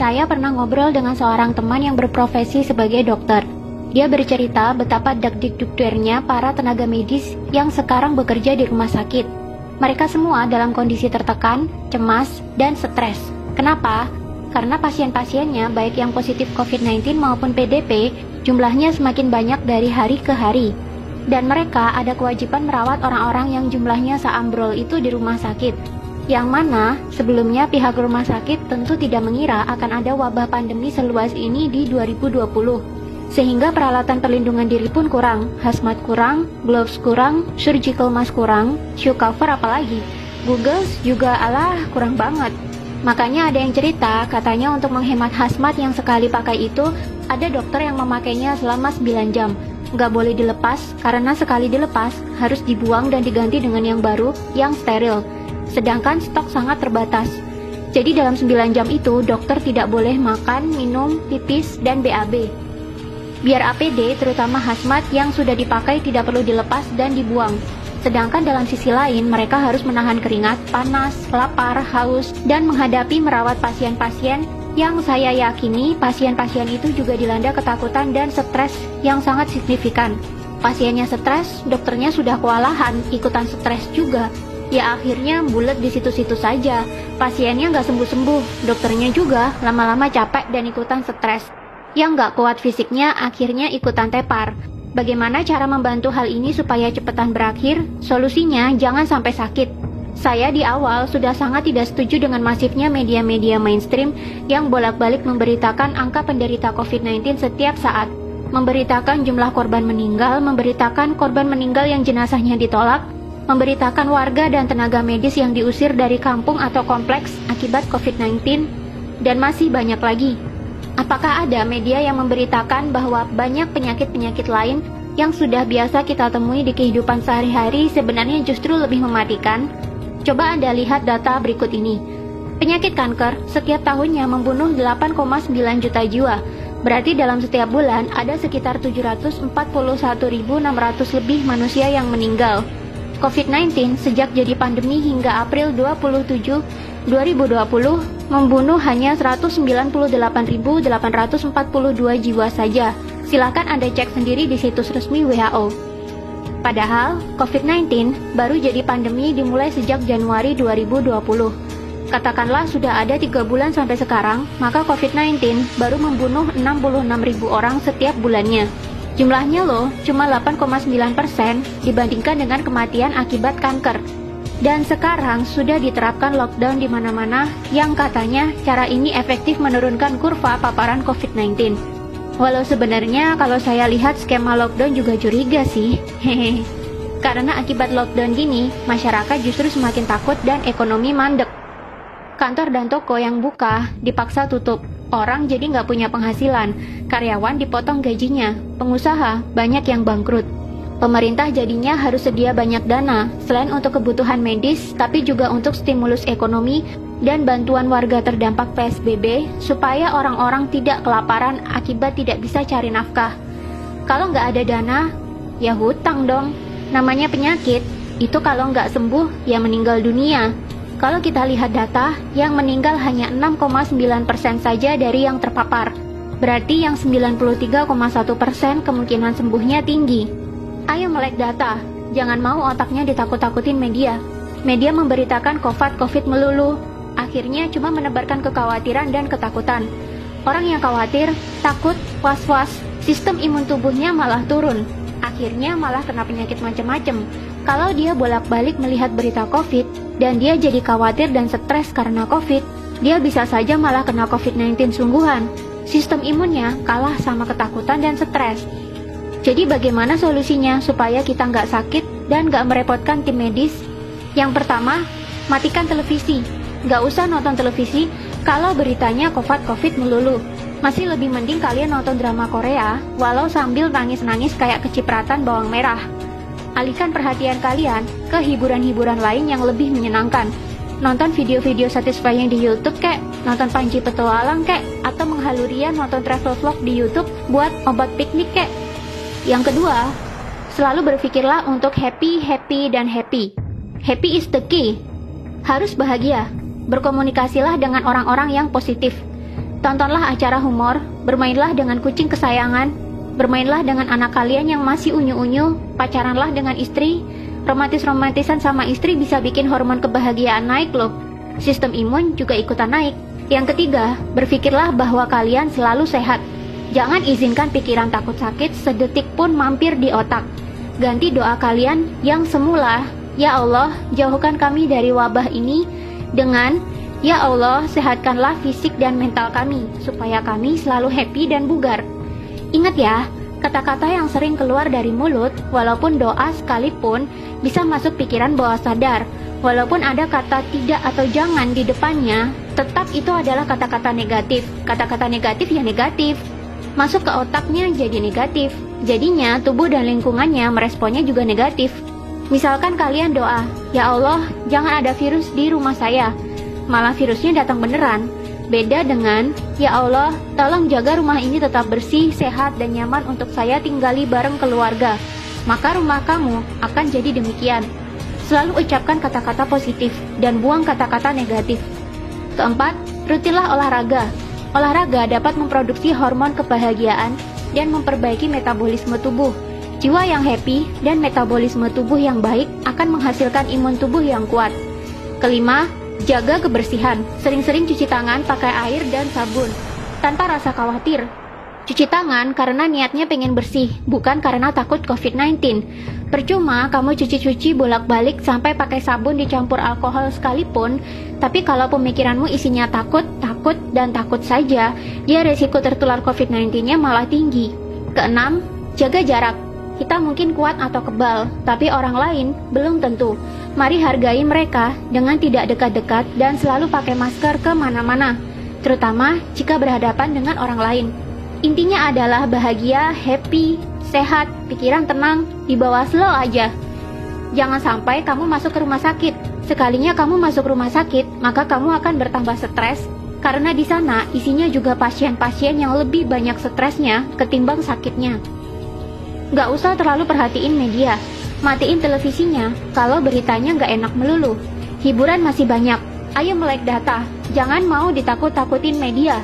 Saya pernah ngobrol dengan seorang teman yang berprofesi sebagai dokter. Dia bercerita betapa dak-dikdukdernya para tenaga medis yang sekarang bekerja di rumah sakit. Mereka semua dalam kondisi tertekan, cemas, dan stres. Kenapa? Karena pasien-pasiennya, baik yang positif COVID-19 maupun PDP, jumlahnya semakin banyak dari hari ke hari. Dan mereka ada kewajiban merawat orang-orang yang jumlahnya seambrol itu di rumah sakit. Yang mana sebelumnya pihak rumah sakit tentu tidak mengira akan ada wabah pandemi seluas ini di 2020. Sehingga peralatan perlindungan diri pun kurang, hazmat kurang, gloves kurang, surgical mask kurang, shoe cover apalagi. Googles juga kurang banget. Makanya ada yang cerita, katanya untuk menghemat hazmat yang sekali pakai itu, ada dokter yang memakainya selama 9 jam. Nggak boleh dilepas, karena sekali dilepas, harus dibuang dan diganti dengan yang baru, yang steril. Sedangkan stok sangat terbatas. Jadi dalam 9 jam itu, dokter tidak boleh makan, minum, pipis, dan BAB. Biar APD, terutama hazmat yang sudah dipakai tidak perlu dilepas dan dibuang. Sedangkan dalam sisi lain, mereka harus menahan keringat, panas, lapar, haus, dan menghadapi merawat pasien-pasien yang saya yakini pasien-pasien itu juga dilanda ketakutan dan stres yang sangat signifikan. Pasiennya stres, dokternya sudah kewalahan, ikutan stres juga. Ya akhirnya bulet di situ-situ saja. Pasiennya nggak sembuh-sembuh, dokternya juga lama-lama capek dan ikutan stres. Yang nggak kuat fisiknya akhirnya ikutan tepar. Bagaimana cara membantu hal ini supaya cepetan berakhir? Solusinya jangan sampai sakit. Saya di awal sudah sangat tidak setuju dengan masifnya media-media mainstream yang bolak-balik memberitakan angka penderita COVID-19 setiap saat. Memberitakan jumlah korban meninggal, memberitakan korban meninggal yang jenazahnya ditolak, memberitakan warga dan tenaga medis yang diusir dari kampung atau kompleks akibat COVID-19, dan masih banyak lagi. Apakah ada media yang memberitakan bahwa banyak penyakit-penyakit lain yang sudah biasa kita temui di kehidupan sehari-hari sebenarnya justru lebih mematikan? Coba Anda lihat data berikut ini. Penyakit kanker setiap tahunnya membunuh 8,9 juta jiwa. Berarti dalam setiap bulan ada sekitar 741.600 lebih manusia yang meninggal. COVID-19 sejak jadi pandemi hingga April 27, 2020 membunuh hanya 198.842 jiwa saja. Silakan Anda cek sendiri di situs resmi WHO. Padahal, COVID-19 baru jadi pandemi dimulai sejak Januari 2020. Katakanlah sudah ada 3 bulan sampai sekarang, maka COVID-19 baru membunuh 66.000 orang setiap bulannya. Jumlahnya loh, cuma 8,9% dibandingkan dengan kematian akibat kanker. Dan sekarang sudah diterapkan lockdown di mana-mana yang katanya cara ini efektif menurunkan kurva paparan COVID-19. Walau sebenarnya kalau saya lihat skema lockdown juga curiga sih. Hehe. Karena akibat lockdown gini, masyarakat justru semakin takut dan ekonomi mandek. Kantor dan toko yang buka dipaksa tutup. Orang jadi nggak punya penghasilan. Karyawan dipotong gajinya. Pengusaha banyak yang bangkrut. Pemerintah jadinya harus sedia banyak dana, selain untuk kebutuhan medis, tapi juga untuk stimulus ekonomi dan bantuan warga terdampak PSBB, supaya orang-orang tidak kelaparan akibat tidak bisa cari nafkah. Kalau nggak ada dana, ya hutang dong. Namanya penyakit, itu kalau nggak sembuh, ya meninggal dunia. Kalau kita lihat data, yang meninggal hanya 6,9% saja dari yang terpapar. Berarti yang 93,1% kemungkinan sembuhnya tinggi. Ayo melek data, jangan mau otaknya ditakut-takutin media. Media memberitakan COVID melulu, akhirnya cuma menebarkan kekhawatiran dan ketakutan. Orang yang khawatir, takut, was-was, sistem imun tubuhnya malah turun. Akhirnya malah kena penyakit macam-macam. Kalau dia bolak-balik melihat berita COVID, dan dia jadi khawatir dan stres karena COVID, dia bisa saja malah kena COVID-19 sungguhan. Sistem imunnya kalah sama ketakutan dan stres. Jadi bagaimana solusinya supaya kita nggak sakit dan nggak merepotkan tim medis? Yang pertama, matikan televisi. Nggak usah nonton televisi kalau beritanya COVID melulu. Masih lebih mending kalian nonton drama Korea, walau sambil nangis-nangis kayak kecipratan bawang merah. Alihkan perhatian kalian ke hiburan-hiburan lain yang lebih menyenangkan. Nonton video-video satisfying di YouTube kek, nonton Panji Petualang kek, atau menghalurian nonton travel vlog di YouTube buat obat piknik kek. Yang kedua, selalu berpikirlah untuk happy. Happy is the key. Harus bahagia. Berkomunikasilah dengan orang-orang yang positif. Tontonlah acara humor, bermainlah dengan kucing kesayangan, bermainlah dengan anak kalian yang masih unyu-unyu, pacaranlah dengan istri. Romantis-romantisan sama istri bisa bikin hormon kebahagiaan naik loh. Sistem imun juga ikutan naik. Yang ketiga, berpikirlah bahwa kalian selalu sehat. Jangan izinkan pikiran takut sakit sedetik pun mampir di otak. Ganti doa kalian yang semula, ya Allah, jauhkan kami dari wabah ini, dengan, ya Allah, sehatkanlah fisik dan mental kami, supaya kami selalu happy dan bugar. Ingat ya, kata-kata yang sering keluar dari mulut, walaupun doa sekalipun, bisa masuk pikiran bawah sadar. Walaupun ada kata tidak atau jangan di depannya, tetap itu adalah kata-kata negatif. Kata-kata negatif ya negatif. Masuk ke otaknya jadi negatif. Jadinya tubuh dan lingkungannya meresponnya juga negatif. Misalkan kalian doa, ya Allah, jangan ada virus di rumah saya. Malah virusnya datang beneran. Beda dengan, ya Allah, tolong jaga rumah ini tetap bersih, sehat, dan nyaman untuk saya tinggali bareng keluarga. Maka rumah kamu akan jadi demikian. Selalu ucapkan kata-kata positif dan buang kata-kata negatif. Keempat, rutinlah olahraga. Olahraga dapat memproduksi hormon kebahagiaan dan memperbaiki metabolisme tubuh. Jiwa yang happy dan metabolisme tubuh yang baik akan menghasilkan imun tubuh yang kuat. Kelima, jaga kebersihan. Sering-sering cuci tangan pakai air dan sabun, tanpa rasa khawatir. Cuci tangan karena niatnya pengen bersih, bukan karena takut COVID-19. Percuma kamu cuci-cuci bolak-balik sampai pakai sabun dicampur alkohol sekalipun, tapi kalau pemikiranmu isinya takut, dan takut saja, ya resiko tertular COVID-19-nya malah tinggi. Keenam, jaga jarak. Kita mungkin kuat atau kebal, tapi orang lain belum tentu. Mari hargai mereka dengan tidak dekat-dekat dan selalu pakai masker kemana-mana, terutama jika berhadapan dengan orang lain. Intinya adalah bahagia, happy, sehat, pikiran tenang, dibawa slow aja. Jangan sampai kamu masuk ke rumah sakit. Sekalinya kamu masuk rumah sakit, maka kamu akan bertambah stres, karena di sana isinya juga pasien-pasien yang lebih banyak stresnya ketimbang sakitnya. Gak usah terlalu perhatiin media. Matiin televisinya kalau beritanya gak enak melulu. Hiburan masih banyak. Ayo melek data. Jangan mau ditakut-takutin media.